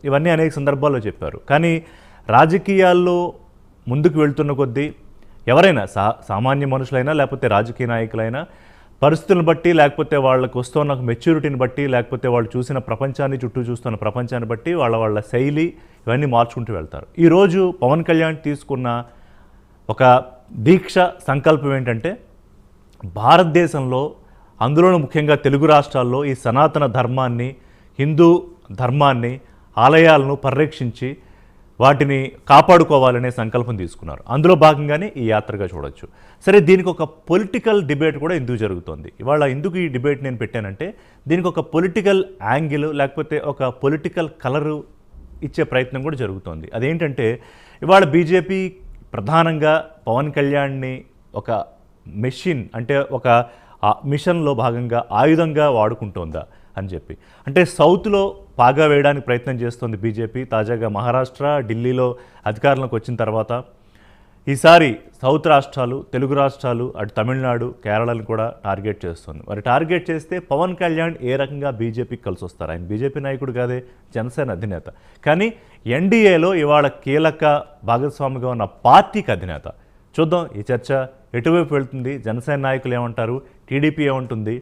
ఇవన్నీ అనేక సందర్భాల్లో చెప్పారు. కానీ రాజకీయాల్లో ముందుకు వెళ్తున్న కొద్దీ ఎవరైనా సామాన్య మనుషులైనా లేకపోతే రాజకీయ నాయకులైనా పరిస్థితులను బట్టి లేకపోతే వాళ్ళకు వస్తున్న మెచ్యూరిటీని బట్టి లేకపోతే వాళ్ళు చూసిన ప్రపంచాన్ని చుట్టూ చూస్తున్న ప్రపంచాన్ని బట్టి వాళ్ళ శైలి ఇవన్నీ మార్చుకుంటూ వెళ్తారు. ఈరోజు పవన్ కళ్యాణ్ తీసుకున్న ఒక దీక్ష సంకల్పం ఏంటంటే భారతదేశంలో అందులోనూ ముఖ్యంగా తెలుగు రాష్ట్రాల్లో ఈ సనాతన ధర్మాన్ని హిందూ ధర్మాన్ని ఆలయాలను పరిరక్షించి వాటిని కాపాడుకోవాలనే సంకల్పం తీసుకున్నారు. అందులో భాగంగానే ఈ యాత్రగా చూడొచ్చు. సరే, దీనికి ఒక పొలిటికల్ డిబేట్ కూడా ఎందుకు జరుగుతోంది? ఇవాళ ఎందుకు ఈ డిబేట్ నేను పెట్టానంటే దీనికి ఒక పొలిటికల్ యాంగిల్ లేకపోతే ఒక పొలిటికల్ కలరు ఇచ్చే ప్రయత్నం కూడా జరుగుతోంది. అదేంటంటే ఇవాళ బీజేపీ ప్రధానంగా పవన్ కళ్యాణ్ని ఒక మెషిన్ అంటే ఒక మిషన్లో భాగంగా ఆయుధంగా వాడుకుంటోందా అని చెప్పి, అంటే సౌత్లో పాగా వేయడానికి ప్రయత్నం చేస్తోంది బీజేపీ. తాజాగా మహారాష్ట్ర, ఢిల్లీలో అధికారంలోకి వచ్చిన తర్వాత ఈసారి సౌత్ రాష్ట్రాలు, తెలుగు రాష్ట్రాలు, అటు తమిళనాడు, కేరళను కూడా టార్గెట్ చేస్తుంది. మరి టార్గెట్ చేస్తే పవన్ కళ్యాణ్ ఏ రకంగా బీజేపీకి కలిసి వస్తారు? ఆయన బీజేపీ నాయకుడు కాదే, జనసేన అధినేత. కానీ ఎన్డీఏలో ఇవాళ కీలక భాగస్వామిగా ఉన్న పార్టీకి అధినేత. చూద్దాం ఈ చర్చ ఎటువైపు వెళ్తుంది, జనసేన నాయకులు ఏమంటారు, టీడీపీ ఏమంటుంది,